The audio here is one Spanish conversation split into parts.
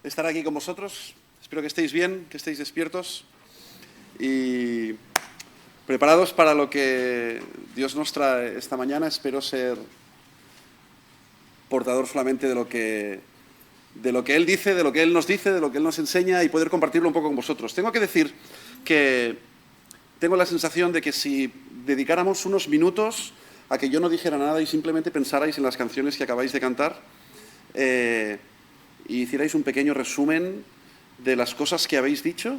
estar aquí con vosotros. Espero que estéis bien, que estéis despiertos y preparados para lo que Dios nos trae esta mañana. Espero ser portador solamente de lo que Él dice, de lo que Él nos dice, de lo que Él nos enseña y poder compartirlo un poco con vosotros. Tengo que decir que tengo la sensación de que si dedicáramos unos minutos a que yo no dijera nada y simplemente pensarais en las canciones que acabáis de cantar y hicierais un pequeño resumen de las cosas que habéis dicho,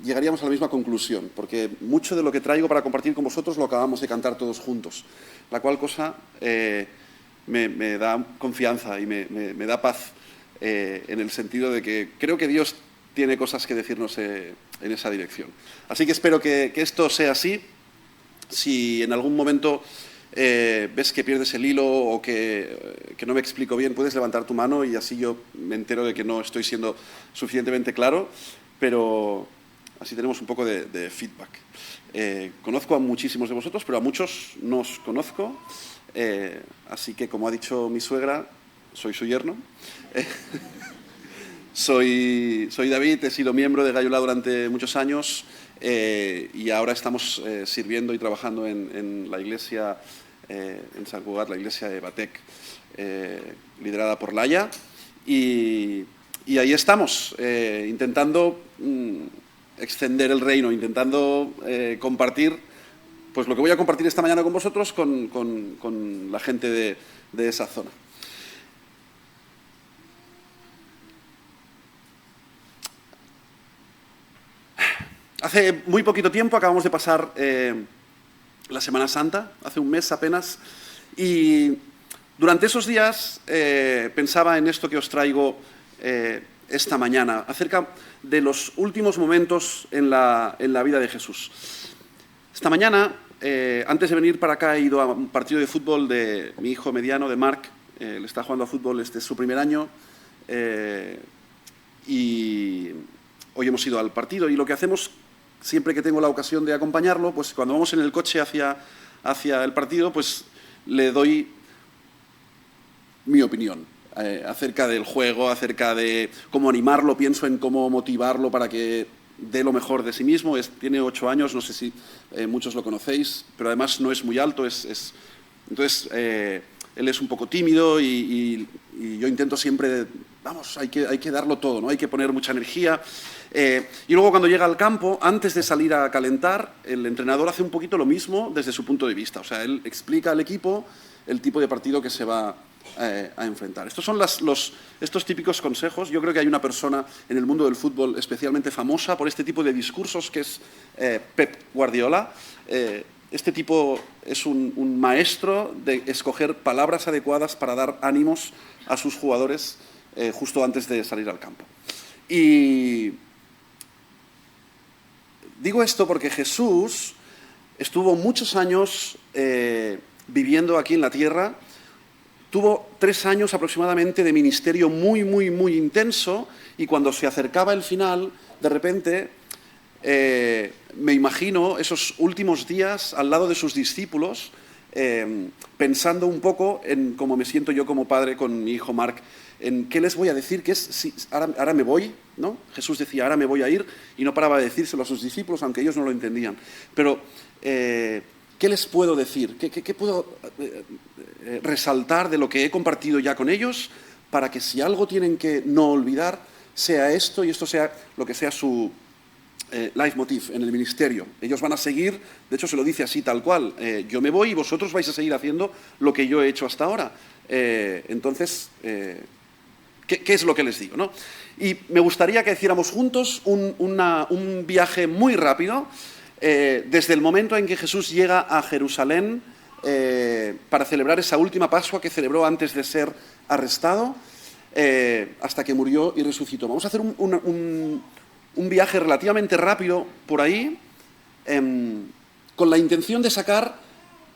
llegaríamos a la misma conclusión, porque mucho de lo que traigo para compartir con vosotros lo acabamos de cantar todos juntos, la cual cosa me da confianza y me da paz en el sentido de que creo que Dios tiene cosas que decirnos en esa dirección. Así que espero que esto sea así. Si en algún momento ves que pierdes el hilo o que no me explico bien, puedes levantar tu mano y así yo me entero de que no estoy siendo suficientemente claro, pero así tenemos un poco de feedback. Conozco a muchísimos de vosotros, pero a muchos no os conozco, así que, como ha dicho mi suegra, soy su yerno. Soy David, he sido miembro de Gallo La durante muchos años y ahora estamos sirviendo y trabajando en la iglesia en Sant Cugat, la iglesia de Batec, liderada por Laia, y ahí estamos, intentando extender el reino, intentando compartir pues lo que voy a compartir esta mañana con vosotros, con la gente de esa zona. Hace muy poquito tiempo acabamos de pasar la Semana Santa, hace un mes apenas, y durante esos días pensaba en esto que os traigo esta mañana, acerca de los últimos momentos en la vida de Jesús. Esta mañana, antes de venir para acá, he ido a un partido de fútbol de mi hijo mediano, de Marc. Él está jugando a fútbol, este es su primer año, y hoy hemos ido al partido, y lo que hacemos siempre que tengo la ocasión de acompañarlo, pues cuando vamos en el coche hacia el partido, pues le doy mi opinión acerca del juego, acerca de cómo animarlo, pienso en cómo motivarlo para que dé lo mejor de sí mismo. Tiene 8 años, no sé si muchos lo conocéis, pero además no es muy alto, entonces él es un poco tímido y yo intento siempre, vamos, hay que darlo todo, ¿no? Hay que poner mucha energía. Y luego cuando llega al campo, antes de salir a calentar, el entrenador hace un poquito lo mismo desde su punto de vista. O sea, él explica al equipo el tipo de partido que se va a enfrentar. Estos son estos típicos consejos. Yo creo que hay una persona en el mundo del fútbol especialmente famosa por este tipo de discursos, que es Pep Guardiola. Este tipo es un maestro de escoger palabras adecuadas para dar ánimos a sus jugadores justo antes de salir al campo. Y digo esto porque Jesús estuvo muchos años viviendo aquí en la tierra. Tuvo 3 años aproximadamente de ministerio muy, muy, muy intenso, y cuando se acercaba el final, de repente me imagino esos últimos días al lado de sus discípulos, pensando un poco en cómo me siento yo como padre con mi hijo Marc, en qué les voy a decir, que es, si, ahora me voy, ¿no? Jesús decía, ahora me voy a ir, y no paraba de decírselo a sus discípulos, aunque ellos no lo entendían. Pero, ¿qué les puedo decir? ¿Qué puedo resaltar de lo que he compartido ya con ellos para que si algo tienen que no olvidar sea esto, y esto sea lo que sea su leitmotiv en el ministerio? Ellos van a seguir, de hecho se lo dice así tal cual, yo me voy y vosotros vais a seguir haciendo lo que yo he hecho hasta ahora. Entonces, ¿qué es lo que les digo, no? Y me gustaría que hiciéramos juntos un viaje muy rápido, desde el momento en que Jesús llega a Jerusalén para celebrar esa última Pascua que celebró antes de ser arrestado, hasta que murió y resucitó. Vamos a hacer un viaje relativamente rápido por ahí, con la intención de sacar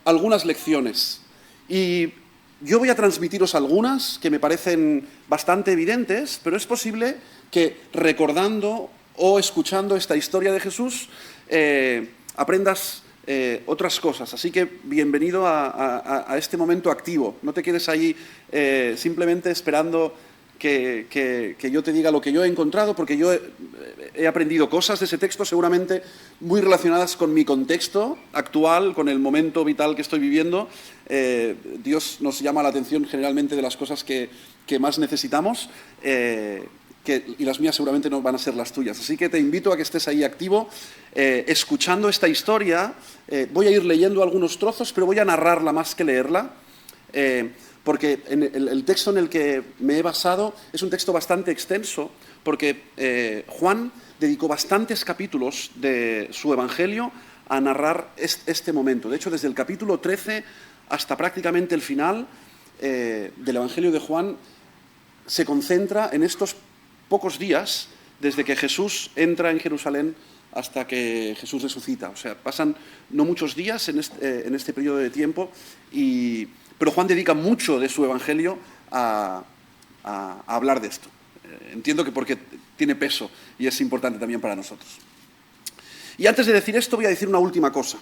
algunas lecciones. Y yo voy a transmitiros algunas que me parecen bastante evidentes, pero es posible que recordando o escuchando esta historia de Jesús aprendas otras cosas. Así que bienvenido a este momento activo. No te quedes ahí simplemente esperando que yo te diga lo que yo he encontrado, porque yo he aprendido cosas de ese texto seguramente muy relacionadas con mi contexto actual, con el momento vital que estoy viviendo. Dios nos llama la atención generalmente de las cosas que más necesitamos, y las mías seguramente no van a ser las tuyas. Así que te invito a que estés ahí activo, escuchando esta historia. Voy a ir leyendo algunos trozos, pero voy a narrarla más que leerla, porque el texto en el que me he basado es un texto bastante extenso, porque Juan dedicó bastantes capítulos de su Evangelio a narrar este momento. De hecho, desde el capítulo 13 hasta prácticamente el final del Evangelio de Juan se concentra en estos pocos días desde que Jesús entra en Jerusalén hasta que Jesús resucita. O sea, pasan no muchos días en este periodo de tiempo, pero Juan dedica mucho de su Evangelio a hablar de esto. Entiendo que porque tiene peso y es importante también para nosotros. Y antes de decir esto voy a decir una última cosa.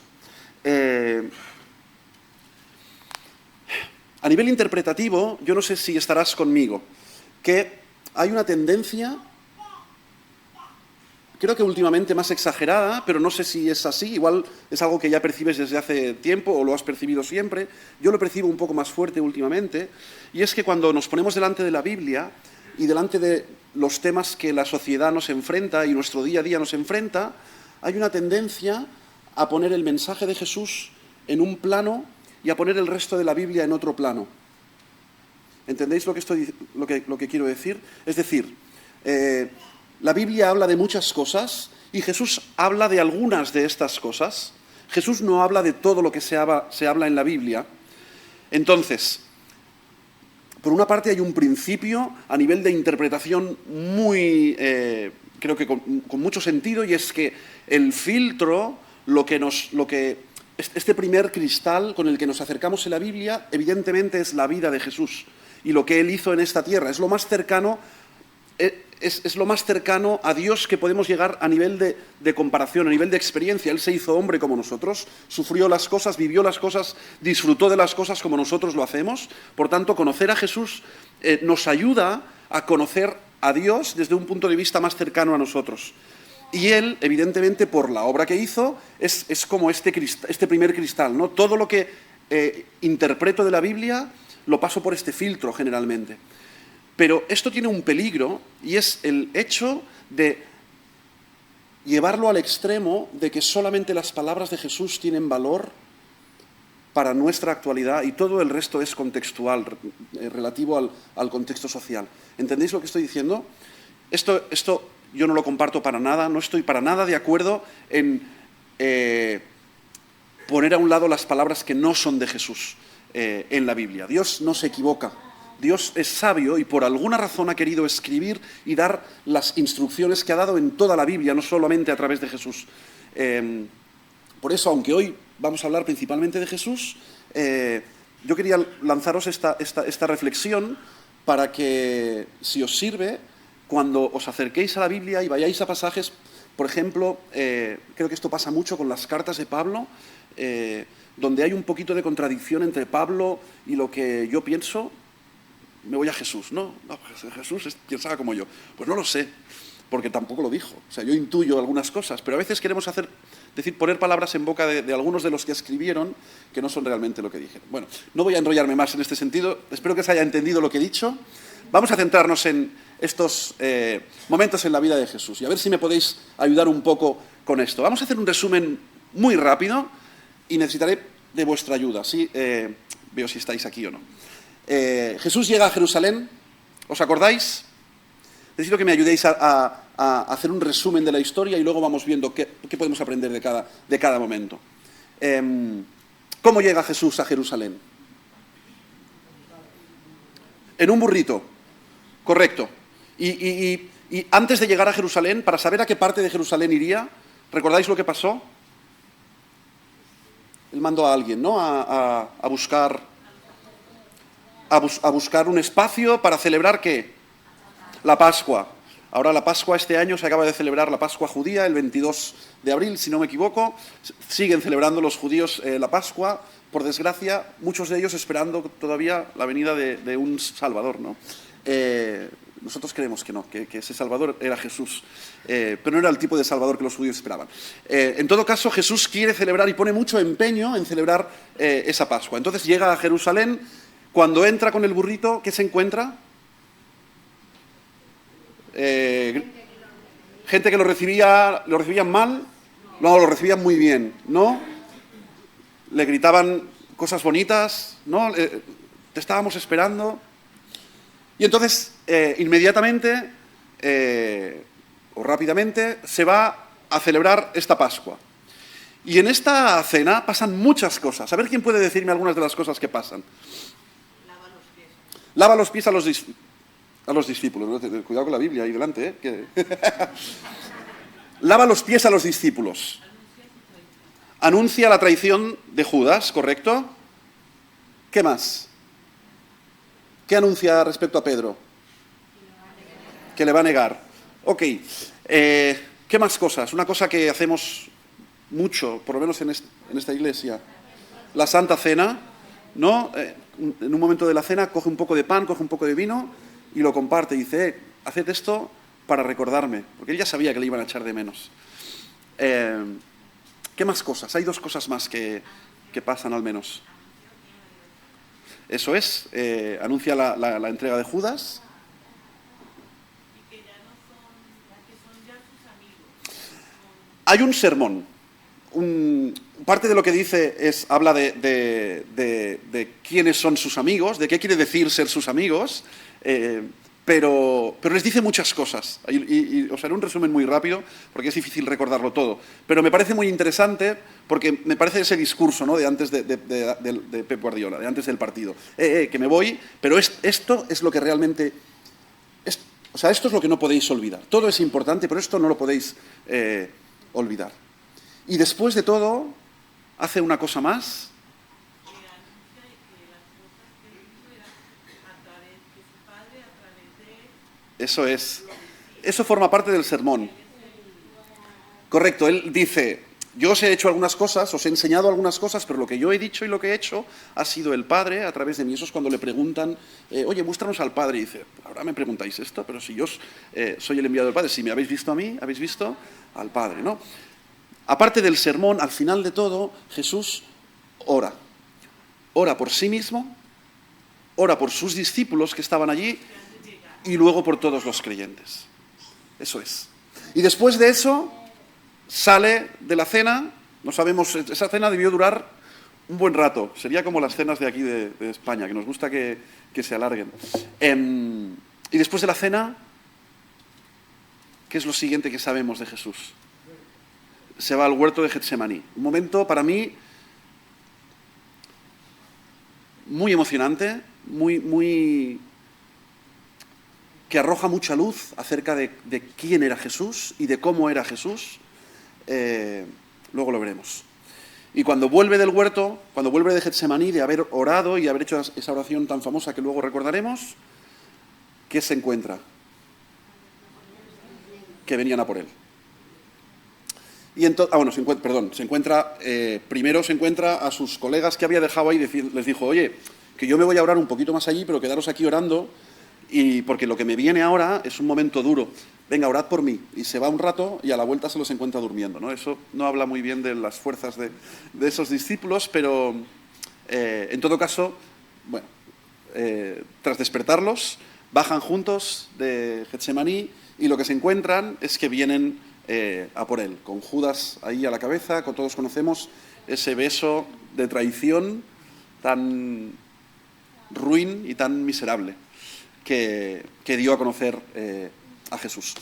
A nivel interpretativo, yo no sé si estarás conmigo, que hay una tendencia, creo que últimamente más exagerada, pero no sé si es así, igual es algo que ya percibes desde hace tiempo o lo has percibido siempre. Yo lo percibo un poco más fuerte últimamente, y es que cuando nos ponemos delante de la Biblia y delante de los temas que la sociedad nos enfrenta y nuestro día a día nos enfrenta, hay una tendencia a poner el mensaje de Jesús en un plano y a poner el resto de la Biblia en otro plano. ¿Entendéis lo que quiero decir? Es decir, la Biblia habla de muchas cosas y Jesús habla de algunas de estas cosas. Jesús no habla de todo lo que se habla en la Biblia. Entonces, por una parte hay un principio a nivel de interpretación muy, creo que con mucho sentido, y es que el filtro, este primer cristal con el que nos acercamos en la Biblia, evidentemente es la vida de Jesús y lo que Él hizo en esta tierra. Es lo más cercano, es lo más cercano a Dios que podemos llegar a nivel de comparación, a nivel de experiencia. Él se hizo hombre como nosotros, sufrió las cosas, vivió las cosas, disfrutó de las cosas como nosotros lo hacemos. Por tanto, conocer a Jesús nos ayuda a conocer a Dios desde un punto de vista más cercano a nosotros. Y Él, evidentemente, por la obra que hizo, es como este primer cristal, ¿no? Todo lo que interpreto de la Biblia lo paso por este filtro generalmente. Pero esto tiene un peligro, y es el hecho de llevarlo al extremo de que solamente las palabras de Jesús tienen valor para nuestra actualidad y todo el resto es contextual, relativo al contexto social. ¿Entendéis lo que estoy diciendo? Esto yo no lo comparto para nada, no estoy para nada de acuerdo en poner a un lado las palabras que no son de Jesús en la Biblia. Dios no se equivoca. Dios es sabio y por alguna razón ha querido escribir y dar las instrucciones que ha dado en toda la Biblia, no solamente a través de Jesús. Por eso, aunque hoy vamos a hablar principalmente de Jesús, yo quería lanzaros esta reflexión para que, si os sirve, cuando os acerquéis a la Biblia y vayáis a pasajes, por ejemplo, creo que esto pasa mucho con las cartas de Pablo, donde hay un poquito de contradicción entre Pablo y lo que yo pienso, me voy a Jesús. No, Jesús pensaba como yo. Pues no lo sé, porque tampoco lo dijo. O sea, yo intuyo algunas cosas, pero a veces queremos poner palabras en boca de algunos de los que escribieron que no son realmente lo que dijeron. Bueno, no voy a enrollarme más en este sentido. Espero que se haya entendido lo que he dicho. Vamos a centrarnos en estos momentos en la vida de Jesús y a ver si me podéis ayudar un poco con esto. Vamos a hacer un resumen muy rápido y necesitaré de vuestra ayuda. ¿Sí? Veo si estáis aquí o no. Jesús llega a Jerusalén, ¿os acordáis? Necesito que me ayudéis a hacer un resumen de la historia y luego vamos viendo qué podemos aprender de cada momento. ¿Cómo llega Jesús a Jerusalén? En un burrito, correcto. Y antes de llegar a Jerusalén, para saber a qué parte de Jerusalén iría, ¿recordáis lo que pasó? Él mandó a alguien, ¿no? A buscar un espacio para celebrar ¿qué? La Pascua. Ahora la Pascua este año se acaba de celebrar la Pascua judía, el 22 de abril, si no me equivoco. Siguen celebrando los judíos la Pascua, por desgracia, muchos de ellos esperando todavía la venida de un Salvador, ¿no? Nosotros creemos que no, que ese Salvador era Jesús, pero no era el tipo de Salvador que los judíos esperaban. En todo caso, Jesús quiere celebrar y pone mucho empeño en celebrar esa Pascua. Entonces llega a Jerusalén, cuando entra con el burrito, ¿qué se encuentra? Gente que lo recibían mal, no, lo recibían muy bien, ¿no? Le gritaban cosas bonitas, ¿no? Te estábamos esperando. Y entonces, inmediatamente o rápidamente, se va a celebrar esta Pascua. Y en esta cena pasan muchas cosas. A ver quién puede decirme algunas de las cosas que pasan. Lava los pies a los discípulos. ¿No? Cuidado con la Biblia ahí delante, ¿eh? Lava los pies a los discípulos. Anuncia la traición de Judas, ¿correcto? ¿Qué más? ¿Qué anuncia respecto a Pedro? Que le va a negar. Ok. ¿Qué más cosas? Una cosa que hacemos mucho, por lo menos en esta iglesia. La Santa Cena, ¿no? En un momento de la cena coge un poco de pan, coge un poco de vino y lo comparte. Y dice, haced esto para recordarme. Porque él ya sabía que le iban a echar de menos. ¿Qué más cosas? Hay dos cosas más que pasan al menos. Eso es, anuncia la entrega de Judas. Y que son ya sus amigos. Hay un sermón. Parte de lo que dice habla de quiénes son sus amigos, de qué quiere decir ser sus amigos, pero les dice muchas cosas. Y os haré un resumen muy rápido, porque es difícil recordarlo todo. Pero me parece muy interesante, porque me parece ese discurso, ¿no? de antes de Pep Guardiola, de antes del partido. Que me voy, pero esto es lo que realmente... esto es lo que no podéis olvidar. Todo es importante, pero esto no lo podéis olvidar. Y después de todo, hace una cosa más. Eso es. Eso forma parte del sermón. Correcto, él dice, yo os he hecho algunas cosas, os he enseñado algunas cosas, pero lo que yo he dicho y lo que he hecho ha sido el Padre a través de mí. Eso es cuando le preguntan, oye, muéstranos al Padre. Y dice, ahora me preguntáis esto, pero si yo soy el enviado del Padre, si me habéis visto a mí, habéis visto al Padre, ¿no? Aparte del sermón, al final de todo, Jesús ora. Ora por sí mismo, ora por sus discípulos que estaban allí y luego por todos los creyentes. Eso es. Y después de eso, sale de la cena, no sabemos, esa cena debió durar un buen rato. Sería como las cenas de aquí de España, que nos gusta que se alarguen. Y después de la cena, ¿qué es lo siguiente que sabemos de Jesús? Se va al huerto de Getsemaní. Un momento para mí muy emocionante, que arroja mucha luz acerca de quién era Jesús y de cómo era Jesús. Luego lo veremos. Y cuando vuelve del huerto, cuando vuelve de Getsemaní, de haber orado y haber hecho esa oración tan famosa que luego recordaremos, ¿qué se encuentra? Que venían a por él. Y primero se encuentra a sus colegas que había dejado ahí, les dijo, oye, que yo me voy a orar un poquito más allí, pero quedaros aquí orando, y porque lo que me viene ahora es un momento duro. Venga, orad por mí. Y se va un rato y a la vuelta se los encuentra durmiendo, ¿no? Eso no habla muy bien de las fuerzas de esos discípulos, pero en todo caso, bueno, tras despertarlos, bajan juntos de Getsemaní y lo que se encuentran es que vienen a por él, con Judas ahí a la cabeza, con todos conocemos ese beso de traición tan ruin y tan miserable que dio a conocer a Jesús.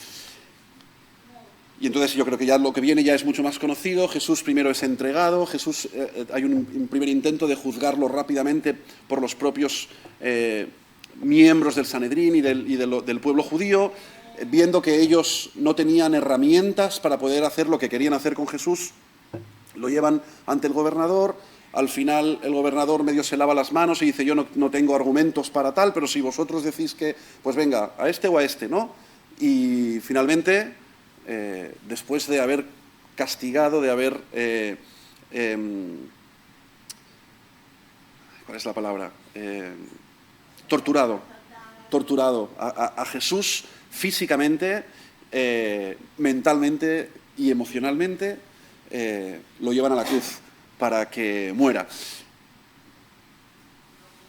Y entonces yo creo que ya lo que viene ya es mucho más conocido. Jesús primero es entregado, hay un primer intento de juzgarlo rápidamente por los propios miembros del Sanedrín y del pueblo judío, viendo que ellos no tenían herramientas para poder hacer lo que querían hacer con Jesús, lo llevan ante el gobernador. Al final el gobernador medio se lava las manos y dice, yo no tengo argumentos para tal, pero si vosotros decís que, pues venga, a este o a este, ¿no? Y finalmente, después de haber castigado, de haber... ¿cuál es la palabra? Torturado. torturado. A Jesús físicamente, mentalmente y emocionalmente lo llevan a la cruz para que muera.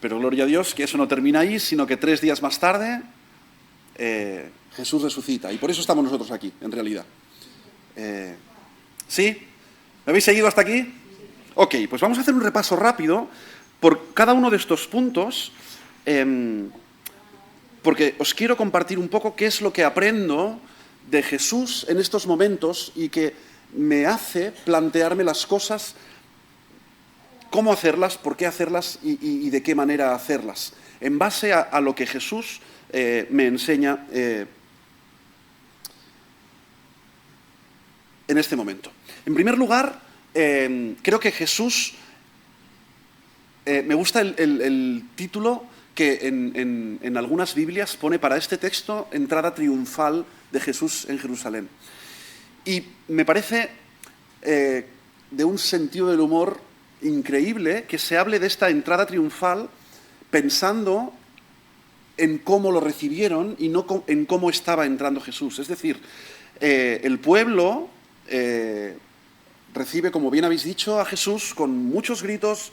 Pero gloria a Dios que eso no termina ahí, sino que 3 días más tarde Jesús resucita. Y por eso estamos nosotros aquí, en realidad. ¿Sí? ¿Me habéis seguido hasta aquí? Ok, pues vamos a hacer un repaso rápido por cada uno de estos puntos, porque os quiero compartir un poco qué es lo que aprendo de Jesús en estos momentos y que me hace plantearme las cosas, cómo hacerlas, por qué hacerlas y de qué manera hacerlas, en base a lo que Jesús me enseña en este momento. En primer lugar, creo que Jesús, me gusta el título que en algunas Biblias pone para este texto, entrada triunfal de Jesús en Jerusalén. Y me parece de un sentido del humor increíble que se hable de esta entrada triunfal pensando en cómo lo recibieron y no en cómo estaba entrando Jesús. Es decir, el pueblo recibe, como bien habéis dicho, a Jesús con muchos gritos,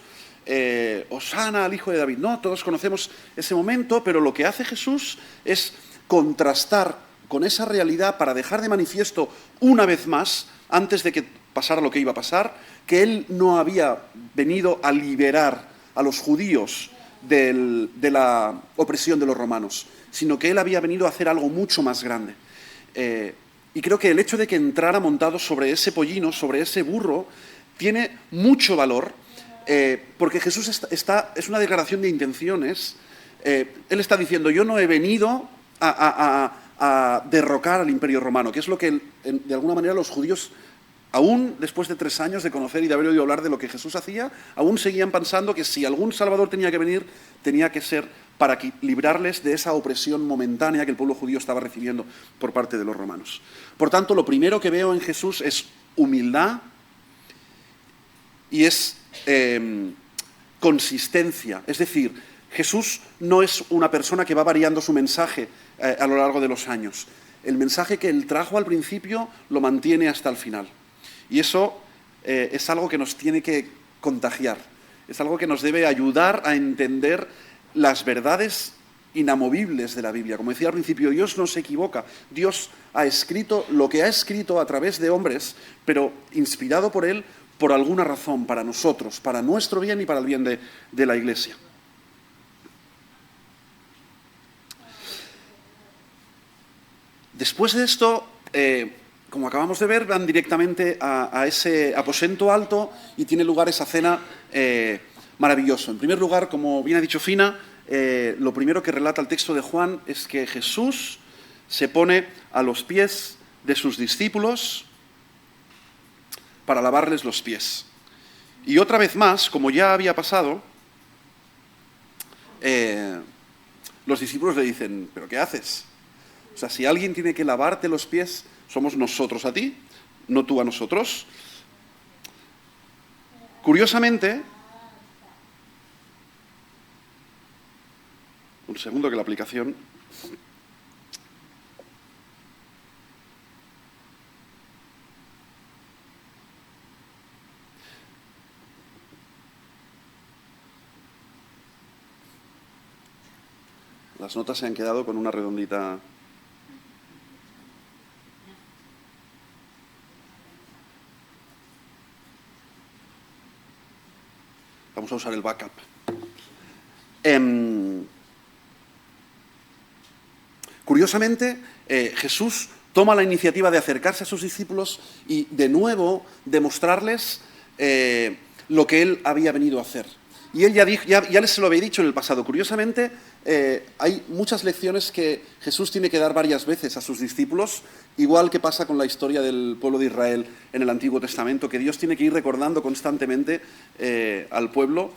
Hosana al Hijo de David. No, todos conocemos ese momento, pero lo que hace Jesús es contrastar con esa realidad para dejar de manifiesto una vez más, antes de que pasara lo que iba a pasar, que él no había venido a liberar a los judíos de la opresión de los romanos, sino que él había venido a hacer algo mucho más grande. Y creo que el hecho de que entrara montado sobre ese pollino, sobre ese burro, tiene mucho valor, porque Jesús es una declaración de intenciones. Él está diciendo, yo no he venido a derrocar al Imperio Romano, que es lo que de alguna manera los judíos, aún después de 3 años de conocer y de haber oído hablar de lo que Jesús hacía, aún seguían pensando que si algún Salvador tenía que venir, tenía que ser para librarles de esa opresión momentánea que el pueblo judío estaba recibiendo por parte de los romanos. Por tanto, lo primero que veo en Jesús es humildad y es consistencia. Es decir, Jesús no es una persona que va variando su mensaje a lo largo de los años. El mensaje que él trajo al principio lo mantiene hasta el final. Y eso es algo que nos tiene que contagiar. Es algo que nos debe ayudar a entender las verdades inamovibles de la Biblia. Como decía al principio, Dios no se equivoca. Dios ha escrito lo que ha escrito a través de hombres, pero inspirado por él por alguna razón, para nosotros, para nuestro bien y para el bien de la Iglesia. Después de esto, como acabamos de ver, van directamente a ese aposento alto y tiene lugar esa cena maravillosa. En primer lugar, como bien ha dicho Fina, lo primero que relata el texto de Juan es que Jesús se pone a los pies de sus discípulos para lavarles los pies. Y otra vez más, como ya había pasado, los discípulos le dicen, ¿pero qué haces? O sea, si alguien tiene que lavarte los pies, somos nosotros a ti, no tú a nosotros. Curiosamente, un segundo que la aplicación... Las notas se han quedado con una redondita... Vamos a usar el backup. Curiosamente, Jesús toma la iniciativa de acercarse a sus discípulos y de nuevo demostrarles lo que él había venido a hacer. Y él ya les se lo había dicho en el pasado. Curiosamente, hay muchas lecciones que Jesús tiene que dar varias veces a sus discípulos, igual que pasa con la historia del pueblo de Israel en el Antiguo Testamento, que Dios tiene que ir recordando constantemente al pueblo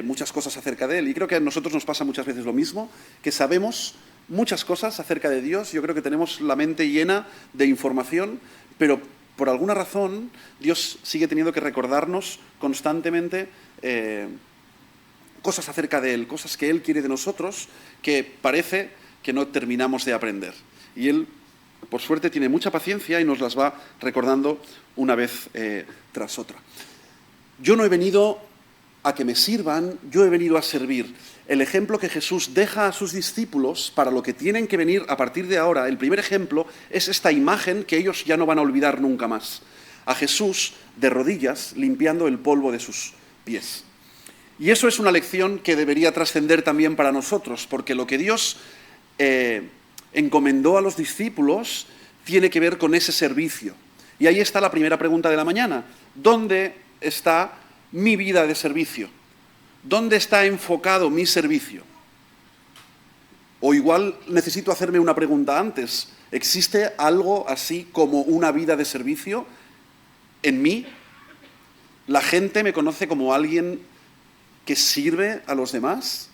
muchas cosas acerca de él. Y creo que a nosotros nos pasa muchas veces lo mismo, que sabemos muchas cosas acerca de Dios. Yo creo que tenemos la mente llena de información, pero por alguna razón Dios sigue teniendo que recordarnos constantemente cosas acerca de él, cosas que él quiere de nosotros, que parece que no terminamos de aprender. Y él, por suerte, tiene mucha paciencia y nos las va recordando una vez tras otra. Yo no he venido a que me sirvan, yo he venido a servir. El ejemplo que Jesús deja a sus discípulos para lo que tienen que venir a partir de ahora, el primer ejemplo es esta imagen que ellos ya no van a olvidar nunca más. A Jesús de rodillas limpiando el polvo de sus pies. Y eso es una lección que debería trascender también para nosotros, porque lo que Dios encomendó a los discípulos tiene que ver con ese servicio. Y ahí está la primera pregunta de la mañana. ¿Dónde está mi vida de servicio? ¿Dónde está enfocado mi servicio? O igual necesito hacerme una pregunta antes. ¿Existe algo así como una vida de servicio en mí? ¿La gente me conoce como alguien que sirve a los demás?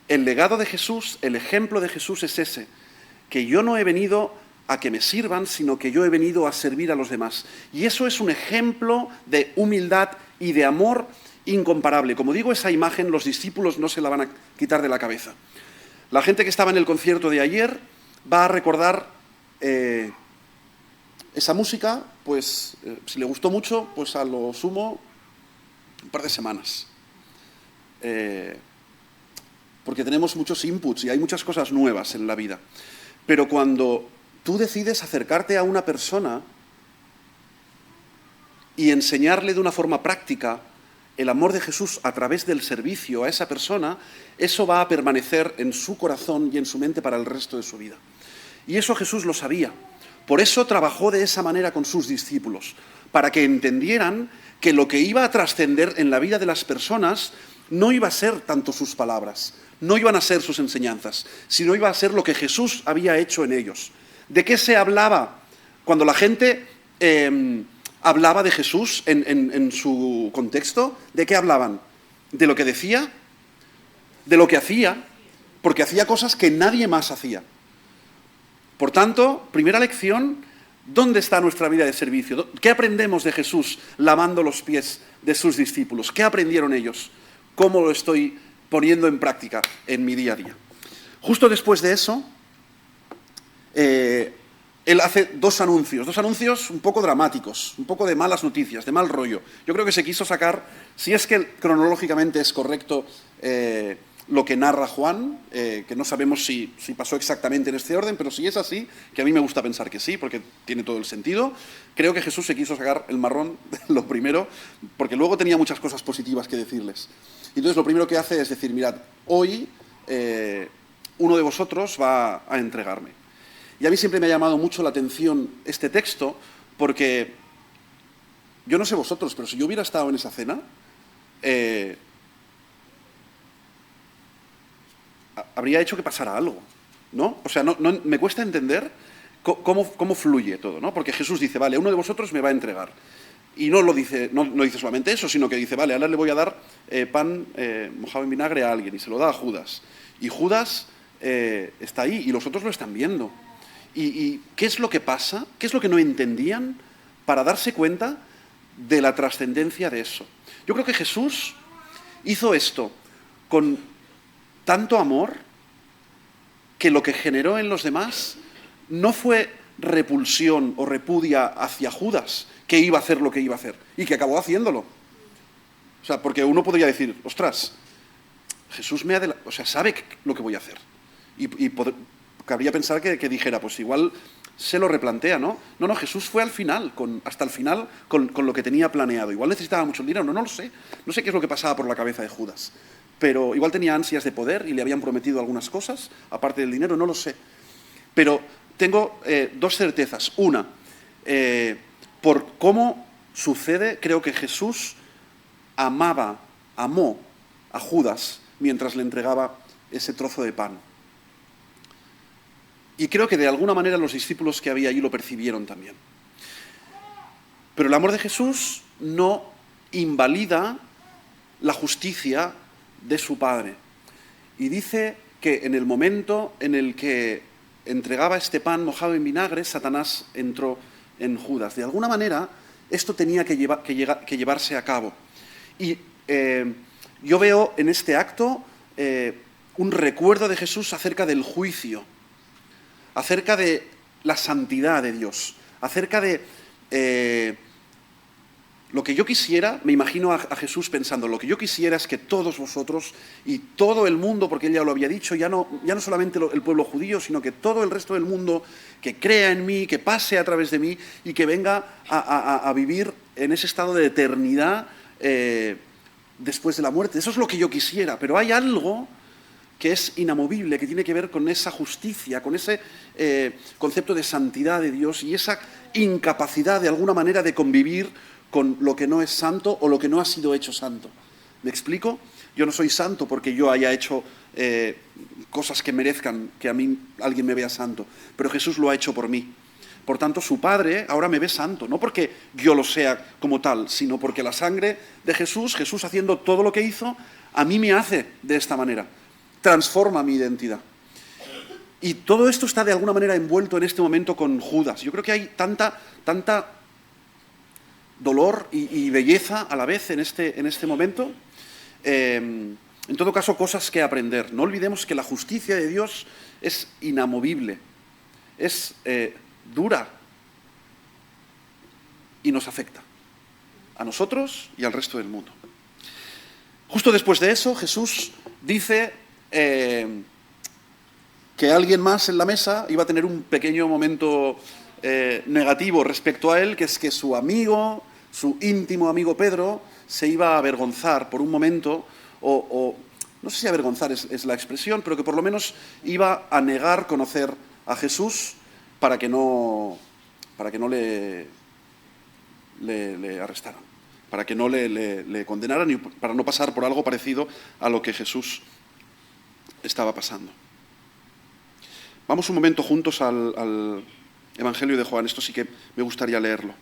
El legado de Jesús, el ejemplo de Jesús es ese, que yo no he venido a que me sirvan, sino que yo he venido a servir a los demás. Y eso es un ejemplo de humildad y de amor incomparable. Como digo, esa imagen los discípulos no se la van a quitar de la cabeza. La gente que estaba en el concierto de ayer va a recordar esa música, pues si le gustó mucho, pues a lo sumo un par de semanas. Porque tenemos muchos inputs y hay muchas cosas nuevas en la vida. Pero cuando tú decides acercarte a una persona y enseñarle de una forma práctica el amor de Jesús a través del servicio a esa persona, eso va a permanecer en su corazón y en su mente para el resto de su vida. Y eso Jesús lo sabía. Por eso trabajó de esa manera con sus discípulos, para que entendieran que lo que iba a trascender en la vida de las personas no iba a ser tanto sus palabras, no iban a ser sus enseñanzas, sino iba a ser lo que Jesús había hecho en ellos. ¿De qué se hablaba cuando la gente hablaba de Jesús en su contexto? ¿De qué hablaban? ¿De lo que decía? ¿De lo que hacía? Porque hacía cosas que nadie más hacía. Por tanto, primera lección, ¿dónde está nuestra vida de servicio? ¿Qué aprendemos de Jesús lavando los pies de sus discípulos? ¿Qué aprendieron ellos? ¿Cómo lo estoy poniendo en práctica en mi día a día? Justo después de eso, él hace dos anuncios un poco dramáticos, un poco de malas noticias, de mal rollo. Yo creo que se quiso sacar, si es que cronológicamente es correcto lo que narra Juan, que no sabemos si pasó exactamente en este orden, pero si es así, que a mí me gusta pensar que sí, porque tiene todo el sentido, creo que Jesús se quiso sacar el marrón, lo primero, porque luego tenía muchas cosas positivas que decirles. Y entonces lo primero que hace es decir, mirad, hoy uno de vosotros va a entregarme. Y a mí siempre me ha llamado mucho la atención este texto, porque yo no sé vosotros, pero si yo hubiera estado en esa cena, habría hecho que pasara algo, ¿no? O sea, no, me cuesta entender cómo fluye todo, ¿no? Porque Jesús dice, vale, uno de vosotros me va a entregar. Y no dice solamente eso, sino que dice, vale, ahora le voy a dar pan mojado en vinagre a alguien, y se lo da a Judas. Y Judas está ahí, y los otros lo están viendo. ¿Y qué es lo que pasa? ¿Qué es lo que no entendían para darse cuenta de la trascendencia de eso? Yo creo que Jesús hizo esto con tanto amor que lo que generó en los demás no fue repulsión o repudia hacia Judas, que iba a hacer lo que iba a hacer, y que acabó haciéndolo. O sea, porque uno podría decir, ostras, Jesús sabe lo que voy a hacer. Cabría pensar que dijera, pues igual se lo replantea, ¿no? No, Jesús fue al final, hasta el final, con lo que tenía planeado. Igual necesitaba mucho dinero, no lo sé. No sé qué es lo que pasaba por la cabeza de Judas. Pero igual tenía ansias de poder y le habían prometido algunas cosas, aparte del dinero, no lo sé. Pero tengo dos certezas. Una, por cómo sucede, creo que Jesús amó a Judas mientras le entregaba ese trozo de pan. Y creo que de alguna manera los discípulos que había allí lo percibieron también. Pero el amor de Jesús no invalida la justicia de su Padre. Y dice que en el momento en el que entregaba este pan mojado en vinagre, Satanás entró en Judas. De alguna manera, esto tenía que llevarse a cabo. Y yo veo en este acto un recuerdo de Jesús acerca del juicio, acerca de la santidad de Dios, acerca de lo que yo quisiera. Me imagino a Jesús pensando, lo que yo quisiera es que todos vosotros y todo el mundo, porque él ya lo había dicho, ya no solamente el pueblo judío, sino que todo el resto del mundo que crea en mí, que pase a través de mí y que venga a vivir en ese estado de eternidad después de la muerte. Eso es lo que yo quisiera, pero hay algo que es inamovible, que tiene que ver con esa justicia, con ese concepto de santidad de Dios y esa incapacidad de alguna manera de convivir con lo que no es santo o lo que no ha sido hecho santo. ¿Me explico? Yo no soy santo porque yo haya hecho cosas que merezcan que a mí alguien me vea santo, pero Jesús lo ha hecho por mí. Por tanto, su Padre ahora me ve santo, no porque yo lo sea como tal, sino porque la sangre de Jesús, Jesús haciendo todo lo que hizo, a mí me hace de esta manera, transforma mi identidad. Y todo esto está de alguna manera envuelto en este momento con Judas. Yo creo que hay tanta dolor y belleza a la vez en este momento. En todo caso, cosas que aprender. No olvidemos que la justicia de Dios es inamovible, es dura y nos afecta a nosotros y al resto del mundo. Justo después de eso, Jesús dice que alguien más en la mesa iba a tener un pequeño momento negativo respecto a él, que es que su amigo, su íntimo amigo Pedro, se iba a avergonzar por un momento, o no sé si avergonzar es la expresión, pero que por lo menos iba a negar conocer a Jesús para que no le arrestaran, para que no le condenaran y para no pasar por algo parecido a lo que Jesús estaba pasando. Vamos un momento juntos al Evangelio de Juan. Esto sí que me gustaría leerlo.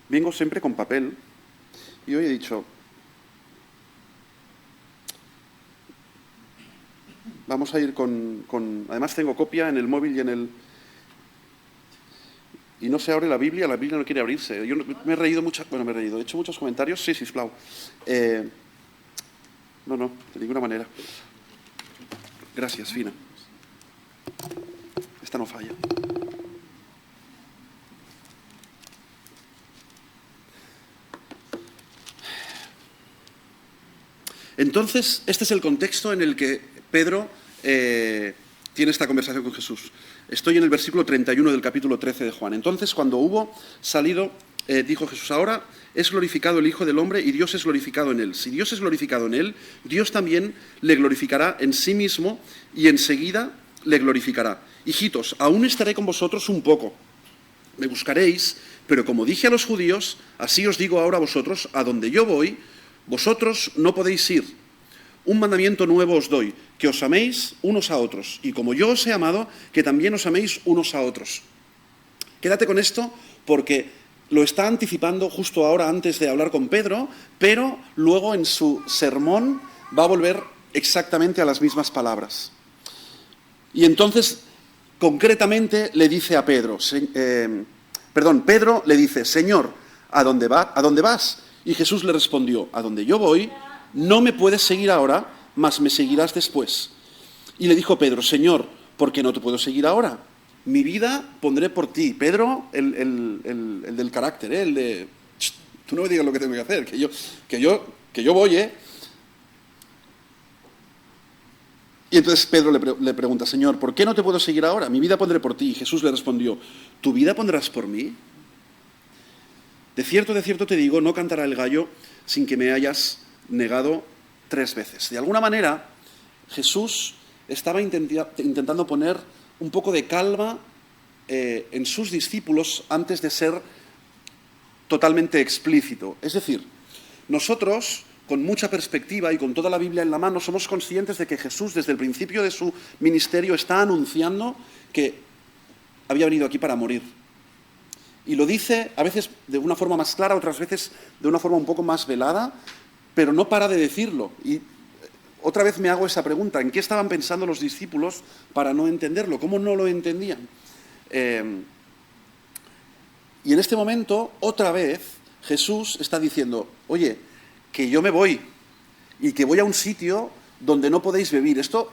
Vengo siempre con papel y hoy he dicho, vamos a ir con... Además tengo copia en el móvil y en el... Y no se abre la Biblia no quiere abrirse. Yo me he reído he hecho muchos comentarios. Sí, sisplau. No, de ninguna manera. Gracias, Fina. Esta no falla. Entonces, este es el contexto en el que Pedro tiene esta conversación con Jesús. Estoy en el versículo 31 del capítulo 13 de Juan. Entonces, cuando hubo salido, dijo Jesús, ahora es glorificado el Hijo del Hombre y Dios es glorificado en él. Si Dios es glorificado en él, Dios también le glorificará en sí mismo y enseguida le glorificará. Hijitos, aún estaré con vosotros un poco. Me buscaréis, pero como dije a los judíos, así os digo ahora a vosotros, a donde yo voy, vosotros no podéis ir. Un mandamiento nuevo os doy, que os améis unos a otros, y como yo os he amado, que también os améis unos a otros. Quédate con esto porque lo está anticipando justo ahora antes de hablar con Pedro, pero luego en su sermón va a volver exactamente a las mismas palabras. Y entonces, concretamente, le dice a Pedro, Pedro le dice, Señor, ¿a dónde vas? Y Jesús le respondió, a donde yo voy, no me puedes seguir ahora, mas me seguirás después. Y le dijo Pedro, Señor, ¿por qué no te puedo seguir ahora? Mi vida pondré por ti. Pedro, el del carácter, el de, tú no me digas lo que tengo que hacer, que yo voy, Y entonces Pedro le pregunta, Señor, ¿por qué no te puedo seguir ahora? Mi vida pondré por ti. Y Jesús le respondió, ¿tu vida pondrás por mí? De cierto te digo, no cantará el gallo sin que me hayas negado 3 veces. De alguna manera, Jesús estaba intentando poner un poco de calma en sus discípulos antes de ser totalmente explícito. Es decir, nosotros, con mucha perspectiva y con toda la Biblia en la mano, somos conscientes de que Jesús, desde el principio de su ministerio, está anunciando que había venido aquí para morir. Y lo dice a veces de una forma más clara, otras veces de una forma un poco más velada, pero no para de decirlo. Y otra vez me hago esa pregunta, ¿en qué estaban pensando los discípulos para no entenderlo? ¿Cómo no lo entendían? Y en este momento, otra vez, Jesús está diciendo, oye, que yo me voy y que voy a un sitio donde no podéis venir. Esto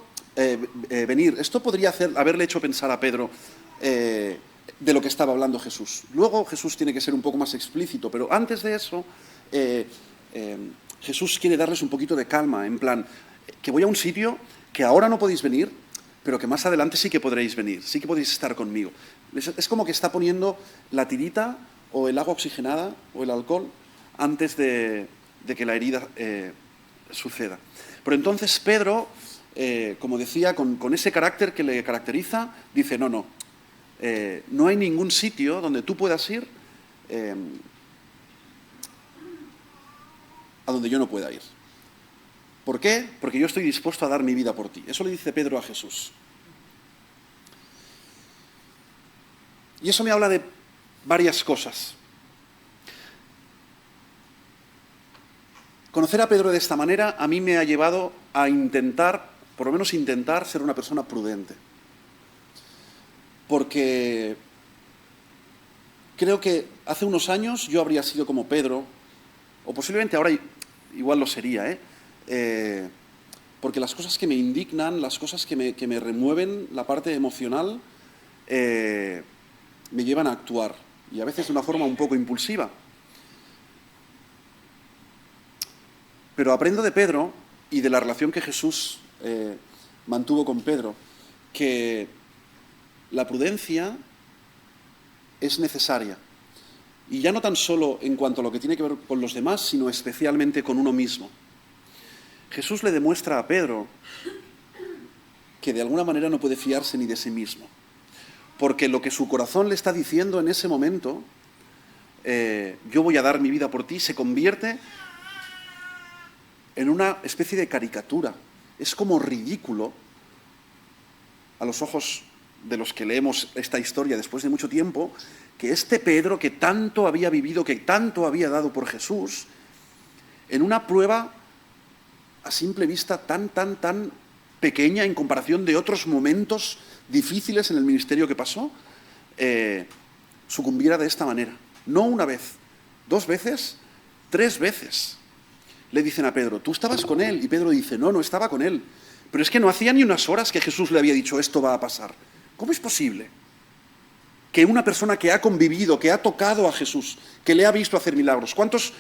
podría haberle hecho pensar a Pedro de lo que estaba hablando Jesús. Luego Jesús tiene que ser un poco más explícito, pero antes de eso Jesús quiere darles un poquito de calma, en plan, que voy a un sitio que ahora no podéis venir, pero que más adelante sí que podréis venir, sí que podéis estar conmigo. Es como que está poniendo la tirita o el agua oxigenada o el alcohol antes de que la herida suceda. Pero entonces Pedro, como decía, con ese carácter que le caracteriza, dice, no hay ningún sitio donde tú puedas ir a donde yo no pueda ir. ¿Por qué? Porque yo estoy dispuesto a dar mi vida por ti. Eso le dice Pedro a Jesús. Y eso me habla de varias cosas. Conocer a Pedro de esta manera a mí me ha llevado a intentar, por lo menos intentar, ser una persona prudente. Porque creo que hace unos años yo habría sido como Pedro, o posiblemente ahora igual lo sería, porque las cosas que me indignan, las cosas que me remueven la parte emocional, me llevan a actuar, y a veces de una forma un poco impulsiva. Pero aprendo de Pedro y de la relación que Jesús mantuvo con Pedro, que la prudencia es necesaria. Y ya no tan solo en cuanto a lo que tiene que ver con los demás, sino especialmente con uno mismo. Jesús le demuestra a Pedro que de alguna manera no puede fiarse ni de sí mismo. Porque lo que su corazón le está diciendo en ese momento, yo voy a dar mi vida por ti, se convierte en una especie de caricatura. Es como ridículo a los ojos de los que leemos esta historia después de mucho tiempo, que este Pedro, que tanto había vivido, que tanto había dado por Jesús, en una prueba a simple vista tan pequeña en comparación de otros momentos difíciles en el ministerio que pasó, sucumbiera de esta manera. No una vez, 2 veces, 3 veces. Le dicen a Pedro, tú estabas con él, y Pedro dice, no estaba con él. Pero es que no hacía ni unas horas que Jesús le había dicho, esto va a pasar. ¿Cómo es posible que una persona que ha convivido, que ha tocado a Jesús, que le ha visto hacer milagros, ¿cuántas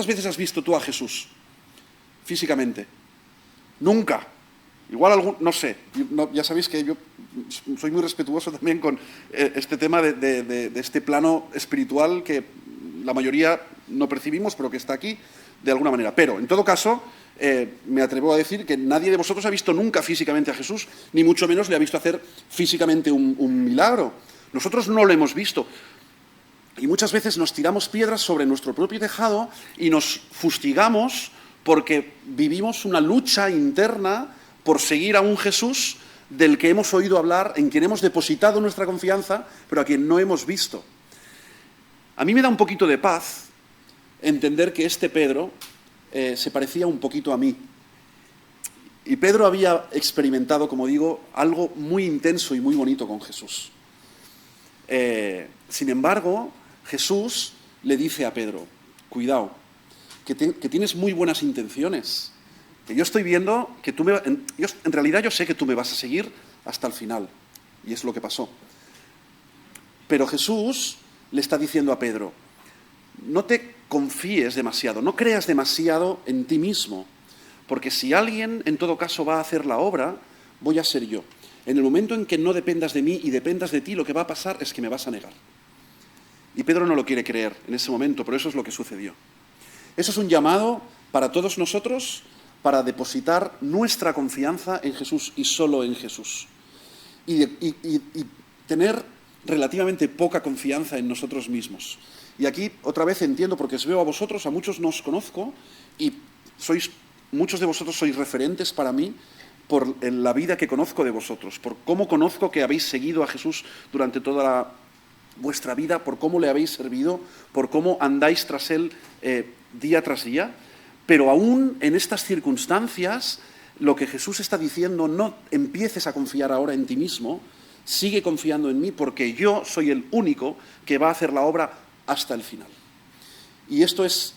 veces has visto tú a Jesús físicamente? Nunca. Igual no sé, ya sabéis que yo soy muy respetuoso también con este tema de este plano espiritual que la mayoría no percibimos, pero que está aquí de alguna manera. Pero, en todo caso, me atrevo a decir que nadie de vosotros ha visto nunca físicamente a Jesús, ni mucho menos le ha visto hacer físicamente un milagro. Nosotros no lo hemos visto. Y muchas veces nos tiramos piedras sobre nuestro propio tejado y nos fustigamos porque vivimos una lucha interna por seguir a un Jesús del que hemos oído hablar, en quien hemos depositado nuestra confianza, pero a quien no hemos visto. A mí me da un poquito de paz entender que este Pedro se parecía un poquito a mí. Y Pedro había experimentado, como digo, algo muy intenso y muy bonito con Jesús. Sin embargo, Jesús le dice a Pedro, cuidado, que tienes muy buenas intenciones, que yo estoy viendo que en realidad yo sé que tú me vas a seguir hasta el final, y es lo que pasó. Pero Jesús le está diciendo a Pedro, no te confíes demasiado, no creas demasiado en ti mismo, porque si alguien en todo caso va a hacer la obra, voy a ser yo. En el momento en que no dependas de mí y dependas de ti, lo que va a pasar es que me vas a negar. Y Pedro no lo quiere creer en ese momento, pero eso es lo que sucedió. Eso es un llamado para todos nosotros para depositar nuestra confianza en Jesús y solo en Jesús. Y tener relativamente poca confianza en nosotros mismos. Y aquí otra vez entiendo, porque os veo a vosotros, a muchos no os conozco, y muchos de vosotros sois referentes para mí por la vida que conozco de vosotros, por cómo conozco que habéis seguido a Jesús durante toda vuestra vida, por cómo le habéis servido, por cómo andáis tras Él día tras día. Pero aún en estas circunstancias lo que Jesús está diciendo, no empieces a confiar ahora en ti mismo, sigue confiando en mí porque yo soy el único que va a hacer la obra hasta el final. Y esto es,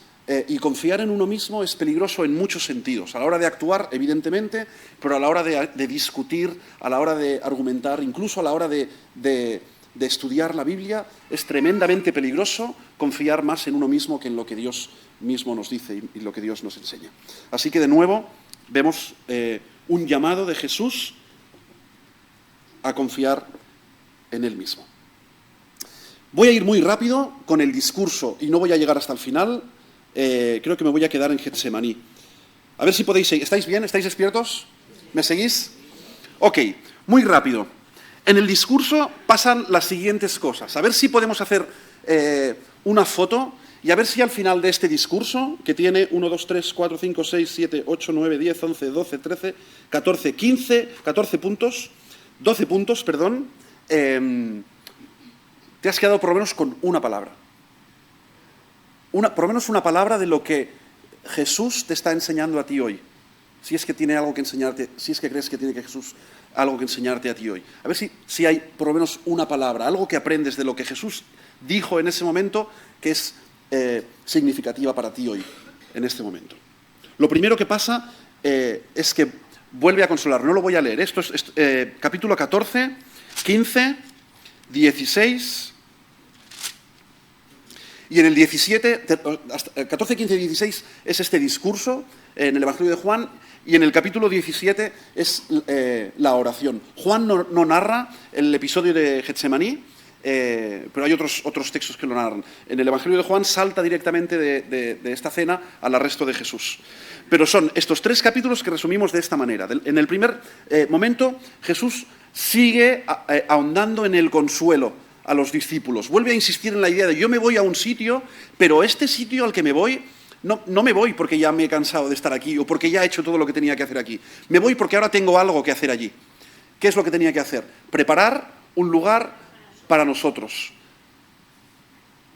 y confiar en uno mismo es peligroso en muchos sentidos, a la hora de actuar, evidentemente, pero a la hora de discutir, a la hora de argumentar, incluso a la hora de estudiar la Biblia, es tremendamente peligroso confiar más en uno mismo que en lo que Dios mismo nos dice y lo que Dios nos enseña. Así que, de nuevo, vemos un llamado de Jesús a confiar en Él mismo. Voy a ir muy rápido con el discurso y no voy a llegar hasta el final. Creo que me voy a quedar en Getsemaní. A ver si podéis seguir. ¿Estáis bien? ¿Estáis despiertos? ¿Me seguís? Ok, muy rápido. En el discurso pasan las siguientes cosas. A ver si podemos hacer una foto y a ver si al final de este discurso, que tiene 1, 2, 3, 4, 5, 6, 7, 8, 9, 10, 11, 12, 13, 14, 15, 14 puntos, 12 puntos, perdón, te has quedado por lo menos con una palabra. Por lo menos una palabra de lo que Jesús te está enseñando a ti hoy. Si es que tiene algo que enseñarte, si es que crees que tiene Jesús algo que enseñarte a ti hoy. A ver si hay por lo menos una palabra, algo que aprendes de lo que Jesús dijo en ese momento que es significativa para ti hoy, en este momento. Lo primero que pasa es que vuelve a consolar. No lo voy a leer. Esto es capítulo 14, 15, 16... Y en el 17, 14, 15 y 16 es este discurso en el Evangelio de Juan, y en el capítulo 17 es la oración. Juan no narra el episodio de Getsemaní, pero hay otros textos que lo narran. En el Evangelio de Juan salta directamente de esta cena al arresto de Jesús. Pero son estos 3 capítulos que resumimos de esta manera. En el primer momento, Jesús sigue ahondando en el consuelo a los discípulos. Vuelve a insistir en la idea de yo me voy a un sitio, pero este sitio al que me voy, no me voy porque ya me he cansado de estar aquí o porque ya he hecho todo lo que tenía que hacer aquí. Me voy porque ahora tengo algo que hacer allí. ¿Qué es lo que tenía que hacer? Preparar un lugar para nosotros.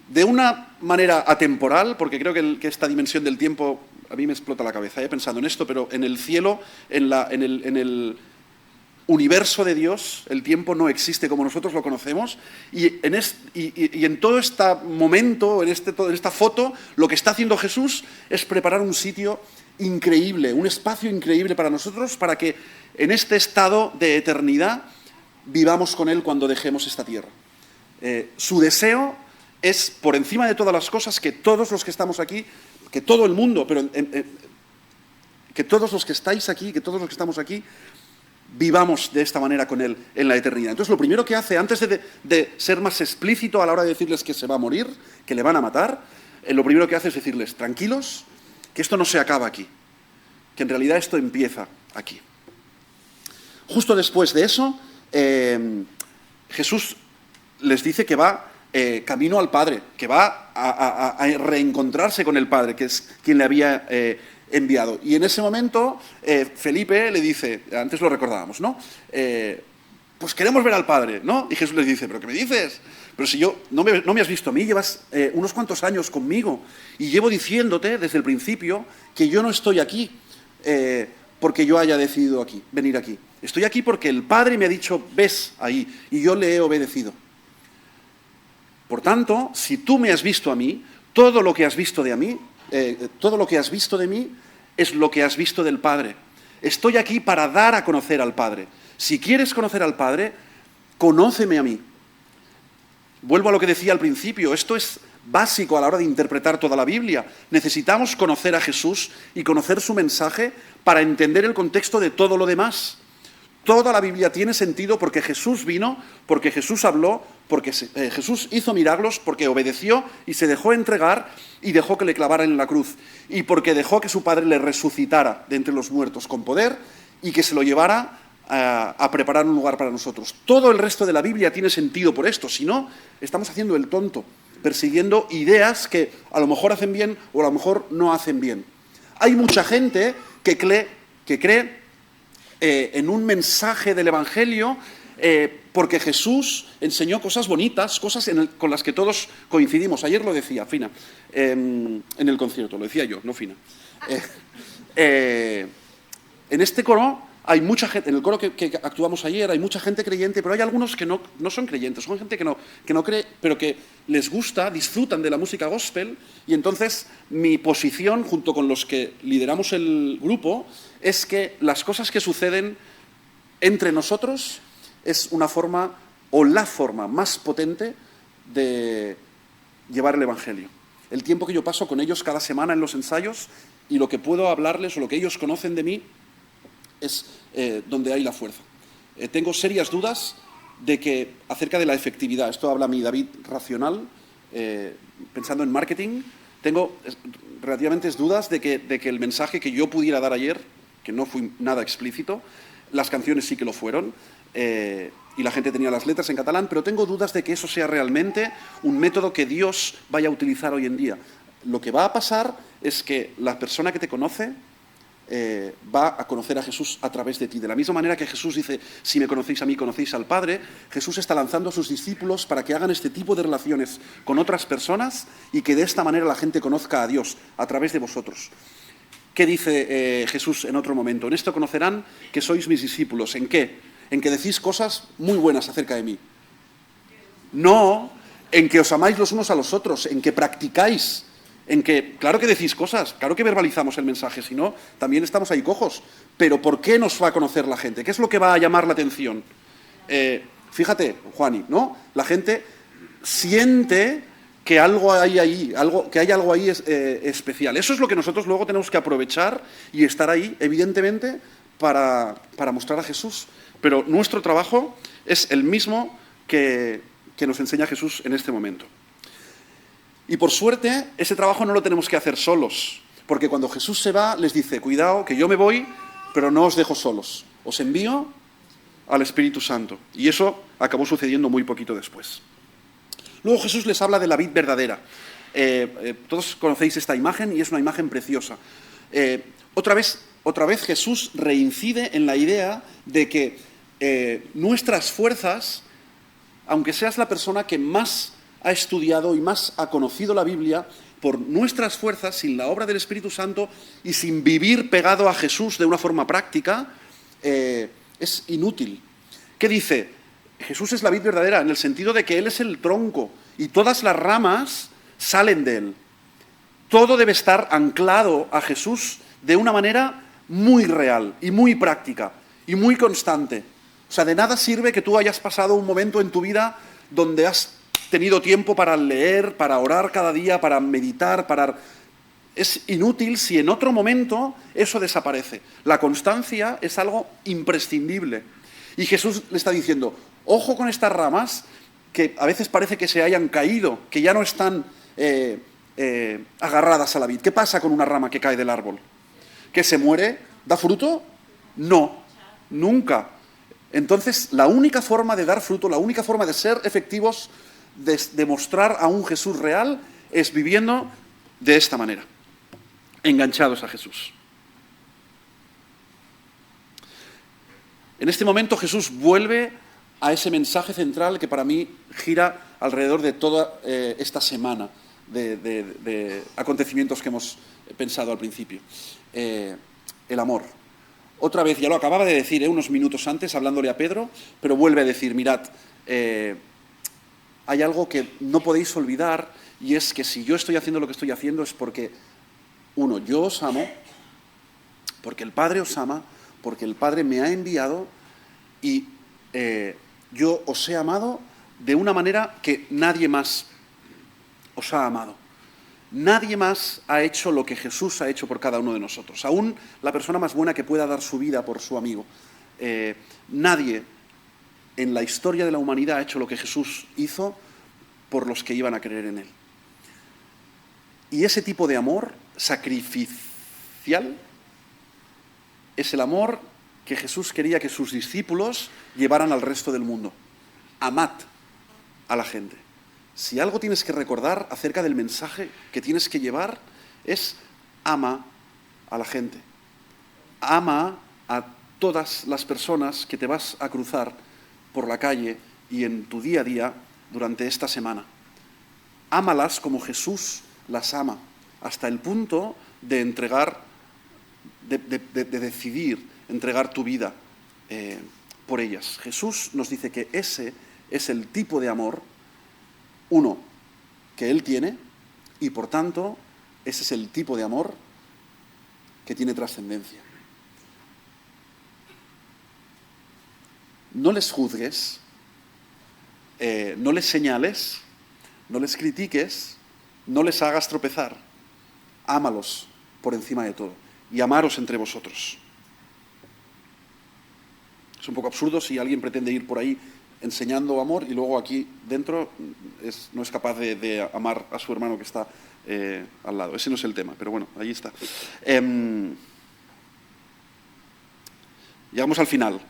De una manera atemporal, porque creo que esta dimensión del tiempo a mí me explota la cabeza, pensando en esto, pero en el cielo, en el universo de Dios, el tiempo no existe como nosotros lo conocemos, y en todo este momento, en esta foto, lo que está haciendo Jesús es preparar un sitio increíble, un espacio increíble para nosotros, para que en este estado de eternidad vivamos con Él cuando dejemos esta tierra. Su deseo es, por encima de todas las cosas, que todos los que estamos aquí, que todo el mundo, pero que todos los que estáis aquí, que todos los que estamos aquí, vivamos de esta manera con Él en la eternidad. Entonces, lo primero que hace, antes de ser más explícito a la hora de decirles que se va a morir, que le van a matar, lo primero que hace es decirles, tranquilos, que esto no se acaba aquí, que en realidad esto empieza aquí. Justo después de eso, Jesús les dice que va camino al Padre, que va a reencontrarse con el Padre, que es quien le había enviado. Y en ese momento Felipe le dice, antes lo recordábamos, ¿no? Pues queremos ver al Padre, ¿no? Y Jesús les dice, ¿pero qué me dices? Pero si yo no me has visto a mí, llevas unos cuantos años conmigo y llevo diciéndote desde el principio que yo no estoy aquí porque yo haya decidido venir aquí. Estoy aquí porque el Padre me ha dicho, ves ahí, y yo le he obedecido. Por tanto, si tú me has visto a mí, todo lo que has visto de mí, todo lo que has visto de mí es lo que has visto del Padre. Estoy aquí para dar a conocer al Padre. Si quieres conocer al Padre, conóceme a mí. Vuelvo a lo que decía al principio, esto es básico a la hora de interpretar toda la Biblia. Necesitamos conocer a Jesús y conocer su mensaje para entender el contexto de todo lo demás. Toda la Biblia tiene sentido porque Jesús vino, porque Jesús habló, porque Jesús hizo milagros, porque obedeció y se dejó entregar y dejó que le clavaran en la cruz. Y porque dejó que su Padre le resucitara de entre los muertos con poder y que se lo llevara a preparar un lugar para nosotros. Todo el resto de la Biblia tiene sentido por esto, si no, estamos haciendo el tonto, persiguiendo ideas que a lo mejor hacen bien o a lo mejor no hacen bien. Hay mucha gente que cree en un mensaje del Evangelio porque Jesús enseñó cosas bonitas, cosas con las que todos coincidimos. Ayer lo decía Fina en el concierto, lo decía yo, no Fina. En este coro hay mucha gente, en el coro que actuamos ayer, hay mucha gente creyente, pero hay algunos que no son creyentes, son gente que no cree, pero que les gusta, disfrutan de la música gospel, y entonces mi posición, junto con los que lideramos el grupo, es que las cosas que suceden entre nosotros es una forma, o la forma más potente de llevar el Evangelio. El tiempo que yo paso con ellos cada semana en los ensayos y lo que puedo hablarles o lo que ellos conocen de mí es donde hay la fuerza. Tengo serias dudas acerca de la efectividad. Esto habla mi David racional, pensando en marketing. Tengo relativamente dudas de que el mensaje que yo pudiera dar ayer, que no fui nada explícito, las canciones sí que lo fueron, y la gente tenía las letras en catalán, pero tengo dudas de que eso sea realmente un método que Dios vaya a utilizar hoy en día. Lo que va a pasar es que la persona que te conoce va a conocer a Jesús a través de ti. De la misma manera que Jesús dice, si me conocéis a mí, conocéis al Padre, Jesús está lanzando a sus discípulos para que hagan este tipo de relaciones con otras personas y que de esta manera la gente conozca a Dios a través de vosotros. ¿Qué dice Jesús en otro momento? En esto conocerán que sois mis discípulos. ¿En qué? En que decís cosas muy buenas acerca de mí. No en que os amáis los unos a los otros, en que practicáis, en que, claro que decís cosas, claro que verbalizamos el mensaje, si no, también estamos ahí cojos. Pero ¿por qué nos va a conocer la gente? ¿Qué es lo que va a llamar la atención? Fíjate, Juani, ¿no? La gente siente que algo hay ahí, que hay algo ahí especial. Eso es lo que nosotros luego tenemos que aprovechar y estar ahí, evidentemente, para mostrar a Jesús. Pero nuestro trabajo es el mismo que nos enseña Jesús en este momento. Y por suerte, ese trabajo no lo tenemos que hacer solos, porque cuando Jesús se va, les dice, cuidado, que yo me voy, pero no os dejo solos. Os envío al Espíritu Santo. Y eso acabó sucediendo muy poquito después. Luego Jesús les habla de la vid verdadera. Todos conocéis esta imagen y es una imagen preciosa. Otra vez Jesús reincide en la idea de que nuestras fuerzas, aunque seas la persona que más ha estudiado y más ha conocido la Biblia, por nuestras fuerzas, sin la obra del Espíritu Santo y sin vivir pegado a Jesús de una forma práctica, es inútil. ¿Qué dice? Jesús es la vid verdadera en el sentido de que Él es el tronco y todas las ramas salen de Él. Todo debe estar anclado a Jesús de una manera muy real y muy práctica y muy constante. O sea, de nada sirve que tú hayas pasado un momento en tu vida donde has tenido tiempo para leer, para orar cada día, para meditar, Es inútil si en otro momento eso desaparece. La constancia es algo imprescindible. Y Jesús le está diciendo, ojo con estas ramas que a veces parece que se hayan caído, que ya no están agarradas a la vid. ¿Qué pasa con una rama que cae del árbol? ¿Que se muere? ¿Da fruto? No, nunca. Entonces, la única forma de dar fruto, la única forma de ser efectivos, de mostrar a un Jesús real, es viviendo de esta manera, enganchados a Jesús. En este momento Jesús vuelve a ese mensaje central que para mí gira alrededor de toda esta semana de acontecimientos que hemos pensado al principio. El amor. Otra vez, ya lo acababa de decir unos minutos antes, hablándole a Pedro, pero vuelve a decir, mirad, hay algo que no podéis olvidar, y es que si yo estoy haciendo lo que estoy haciendo es porque, uno, yo os amo, porque el Padre os ama, porque el Padre me ha enviado, y yo os he amado de una manera que nadie más os ha amado. Nadie más ha hecho lo que Jesús ha hecho por cada uno de nosotros. Aún la persona más buena que pueda dar su vida por su amigo. Nadie en la historia de la humanidad ha hecho lo que Jesús hizo por los que iban a creer en Él. Y ese tipo de amor sacrificial es el amor que Jesús quería que sus discípulos llevaran al resto del mundo. Amad a la gente. Si algo tienes que recordar acerca del mensaje que tienes que llevar es ama a la gente. Ama a todas las personas que te vas a cruzar por la calle y en tu día a día durante esta semana. Ámalas como Jesús las ama, hasta el punto de entregar, de decidir entregar tu vida por ellas. Jesús nos dice que ese es el tipo de amor, uno, que Él tiene, y por tanto, ese es el tipo de amor que tiene trascendencia. No les juzgues, no les señales, no les critiques, no les hagas tropezar. Ámalos por encima de todo y amaros entre vosotros. Es un poco absurdo si alguien pretende ir por ahí enseñando amor y luego aquí dentro no es capaz de amar a su hermano que está al lado. Ese no es el tema, pero bueno, ahí está. Llegamos al final.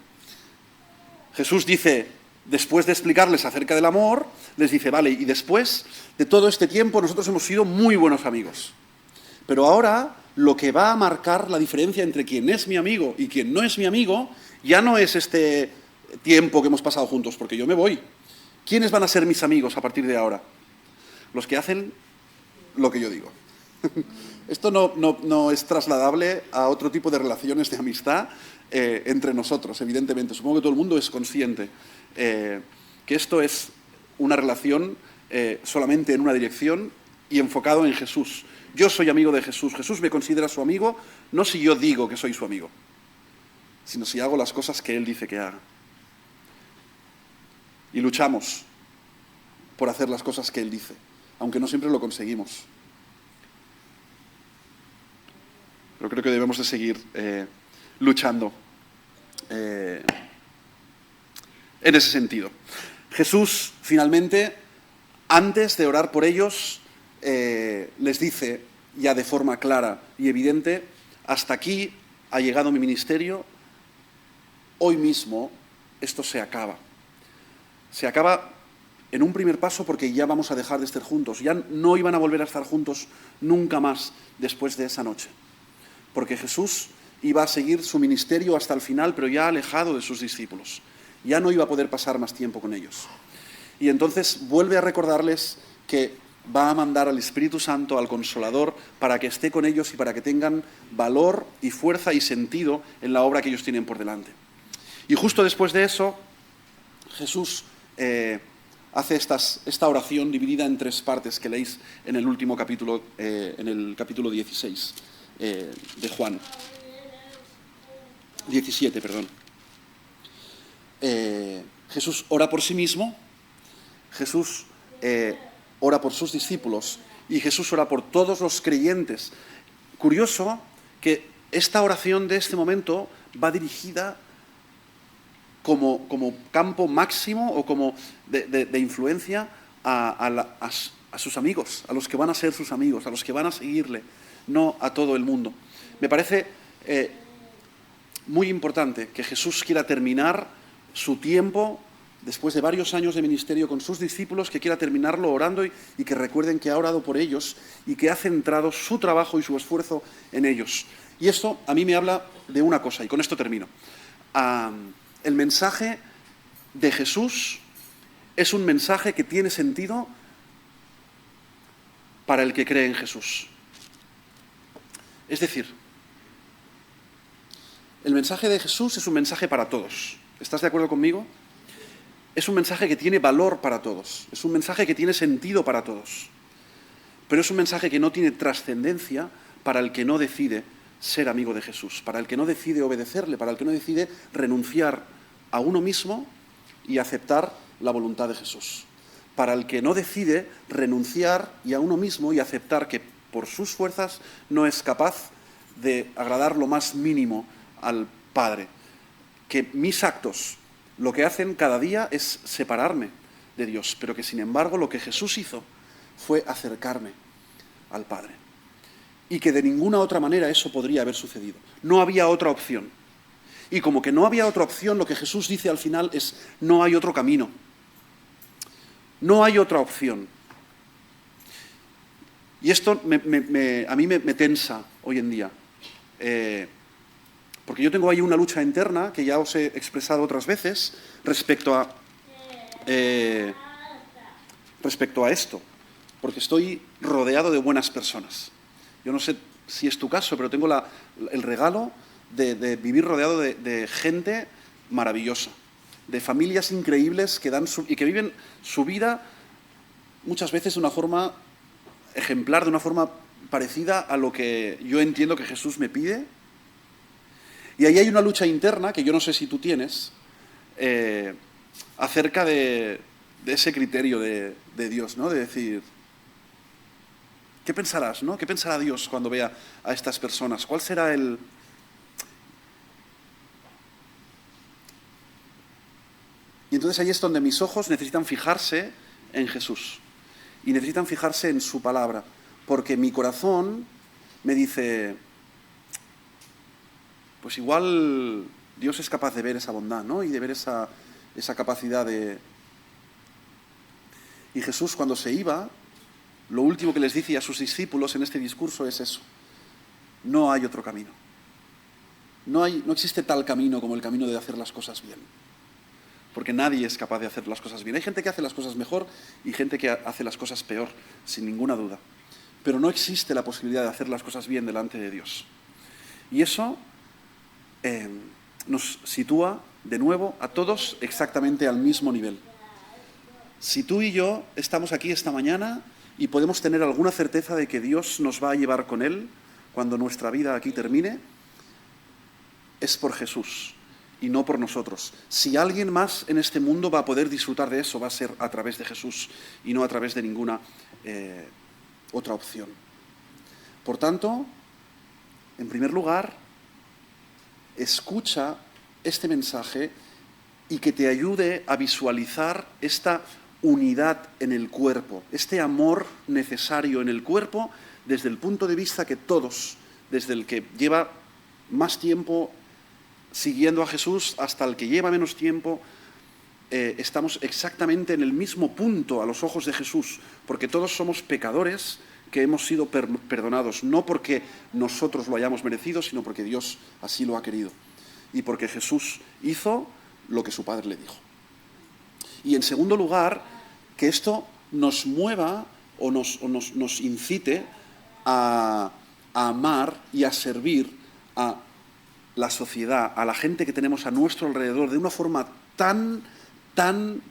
Jesús dice, después de explicarles acerca del amor, les dice, vale, y después de todo este tiempo nosotros hemos sido muy buenos amigos. Pero ahora lo que va a marcar la diferencia entre quien es mi amigo y quien no es mi amigo ya no es este tiempo que hemos pasado juntos, porque yo me voy. ¿Quiénes van a ser mis amigos a partir de ahora? Los que hacen lo que yo digo. Esto no es trasladable a otro tipo de relaciones de amistad entre nosotros, evidentemente. Supongo que todo el mundo es consciente que esto es una relación solamente en una dirección y enfocado en Jesús. Yo soy amigo de Jesús. Jesús me considera su amigo, no si yo digo que soy su amigo, sino si hago las cosas que Él dice que haga. Y luchamos por hacer las cosas que Él dice, aunque no siempre lo conseguimos. Pero creo que debemos de seguir luchando en ese sentido. Jesús, finalmente, antes de orar por ellos, les dice ya de forma clara y evidente, hasta aquí ha llegado mi ministerio, hoy mismo esto se acaba. Se acaba en un primer paso porque ya vamos a dejar de estar juntos, ya no iban a volver a estar juntos nunca más después de esa noche. Porque Jesús iba a seguir su ministerio hasta el final, pero ya alejado de sus discípulos. Ya no iba a poder pasar más tiempo con ellos. Y entonces vuelve a recordarles que va a mandar al Espíritu Santo, al Consolador, para que esté con ellos y para que tengan valor y fuerza y sentido en la obra que ellos tienen por delante. Y justo después de eso, Jesús hace esta oración dividida en 3 partes que leéis en el último capítulo, en el capítulo 16 de Juan. 17, perdón. Jesús ora por sí mismo, Jesús ora por sus discípulos y Jesús ora por todos los creyentes. Curioso que esta oración de este momento va dirigida como campo máximo o como de influencia a sus amigos, a los que van a ser sus amigos, a los que van a seguirle, no a todo el mundo. Me parece muy importante que Jesús quiera terminar su tiempo, después de varios años de ministerio con sus discípulos, que quiera terminarlo orando y que recuerden que ha orado por ellos y que ha centrado su trabajo y su esfuerzo en ellos. Y esto a mí me habla de una cosa, y con esto termino. El mensaje de Jesús es un mensaje que tiene sentido para el que cree en Jesús. Es decir, el mensaje de Jesús es un mensaje para todos. ¿Estás de acuerdo conmigo? Es un mensaje que tiene valor para todos. Es un mensaje que tiene sentido para todos. Pero es un mensaje que no tiene trascendencia para el que no decide ser amigo de Jesús, para el que no decide obedecerle, para el que no decide renunciar a uno mismo y aceptar la voluntad de Jesús. Para el que no decide renunciar y a uno mismo y aceptar que por sus fuerzas no es capaz de agradar lo más mínimo al Padre. Que mis actos lo que hacen cada día es separarme de Dios, pero que sin embargo lo que Jesús hizo fue acercarme al Padre. Y que de ninguna otra manera eso podría haber sucedido. No había otra opción. Y como que no había otra opción, lo que Jesús dice al final es: no hay otro camino. No hay otra opción. Y esto a mí me tensa hoy en día. Porque yo tengo ahí una lucha interna que ya os he expresado otras veces respecto a esto. Porque estoy rodeado de buenas personas. Yo no sé si es tu caso, pero tengo el regalo de vivir rodeado de gente maravillosa, de familias increíbles y que viven su vida muchas veces de una forma ejemplar, de una forma parecida a lo que yo entiendo que Jesús me pide. Y ahí hay una lucha interna, que yo no sé si tú tienes, acerca de ese criterio de Dios, ¿no? De decir, ¿qué pensarás, no? ¿Qué pensará Dios cuando vea a estas personas? ¿Cuál será el...? Y entonces ahí es donde mis ojos necesitan fijarse en Jesús y necesitan fijarse en su palabra, porque mi corazón me dice, pues igual Dios es capaz de ver esa bondad, ¿no? Y de ver esa capacidad de... Y Jesús, cuando se iba, lo último que les dice a sus discípulos en este discurso es eso: no hay otro camino. No existe tal camino como el camino de hacer las cosas bien. Porque nadie es capaz de hacer las cosas bien. Hay gente que hace las cosas mejor y gente que hace las cosas peor, sin ninguna duda. Pero no existe la posibilidad de hacer las cosas bien delante de Dios. Y eso nos sitúa, de nuevo, a todos exactamente al mismo nivel. Si tú y yo estamos aquí esta mañana y podemos tener alguna certeza de que Dios nos va a llevar con Él cuando nuestra vida aquí termine, es por Jesús y no por nosotros. Si alguien más en este mundo va a poder disfrutar de eso, va a ser a través de Jesús y no a través de ninguna otra opción. Por tanto, en primer lugar, escucha este mensaje y que te ayude a visualizar esta unidad en el cuerpo, este amor necesario en el cuerpo desde el punto de vista que todos, desde el que lleva más tiempo siguiendo a Jesús hasta el que lleva menos tiempo, estamos exactamente en el mismo punto a los ojos de Jesús, porque todos somos pecadores que hemos sido perdonados, no porque nosotros lo hayamos merecido, sino porque Dios así lo ha querido y porque Jesús hizo lo que su Padre le dijo. Y en segundo lugar, que esto nos mueva o nos incite a amar y a servir a la sociedad, a la gente que tenemos a nuestro alrededor, de una forma tan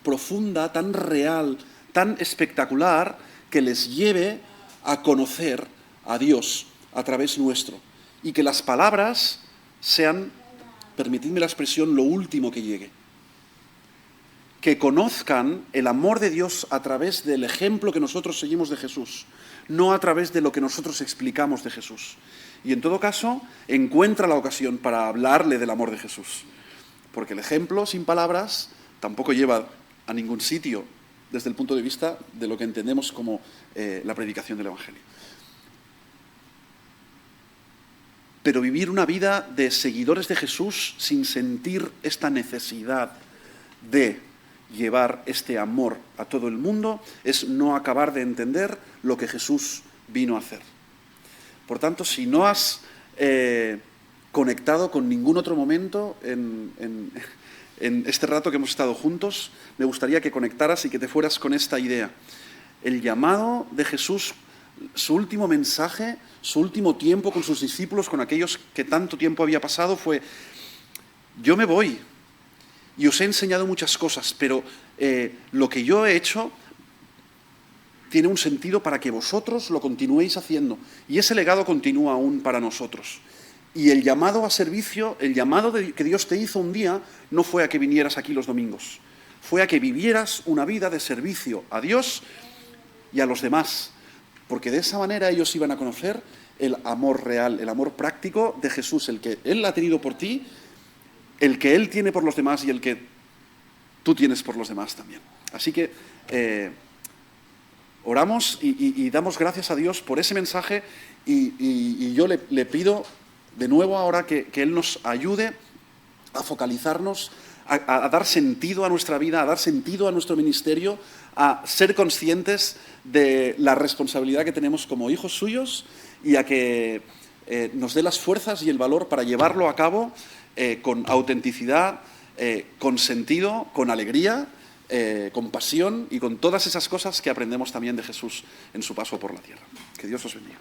profunda, tan real, tan espectacular, que les lleve a conocer a Dios a través nuestro. Y que las palabras sean, permitidme la expresión, lo último que llegue. Que conozcan el amor de Dios a través del ejemplo que nosotros seguimos de Jesús, no a través de lo que nosotros explicamos de Jesús. Y en todo caso, encuentra la ocasión para hablarle del amor de Jesús. Porque el ejemplo sin palabras tampoco lleva a ningún sitio desde el punto de vista de lo que entendemos como la predicación del Evangelio. Pero vivir una vida de seguidores de Jesús sin sentir esta necesidad de llevar este amor a todo el mundo es no acabar de entender lo que Jesús vino a hacer. Por tanto, si no has conectado con ningún otro momento en este rato que hemos estado juntos, me gustaría que conectaras y que te fueras con esta idea. El llamado de Jesús, su último mensaje, su último tiempo con sus discípulos, con aquellos que tanto tiempo había pasado, fue: yo me voy y os he enseñado muchas cosas, pero lo que yo he hecho tiene un sentido para que vosotros lo continuéis haciendo. Y ese legado continúa aún para nosotros. Y el llamado a servicio, el llamado que Dios te hizo un día, no fue a que vinieras aquí los domingos. Fue a que vivieras una vida de servicio a Dios y a los demás. Porque de esa manera ellos iban a conocer el amor real, el amor práctico de Jesús, el que Él ha tenido por ti, el que Él tiene por los demás y el que tú tienes por los demás también. Así que oramos y damos gracias a Dios por ese mensaje y yo le pido de nuevo ahora que Él nos ayude a focalizarnos, a dar sentido a nuestra vida, a dar sentido a nuestro ministerio, a ser conscientes de la responsabilidad que tenemos como hijos suyos y a que nos dé las fuerzas y el valor para llevarlo a cabo con autenticidad, con sentido, con alegría, con pasión y con todas esas cosas que aprendemos también de Jesús en su paso por la tierra. Que Dios os bendiga.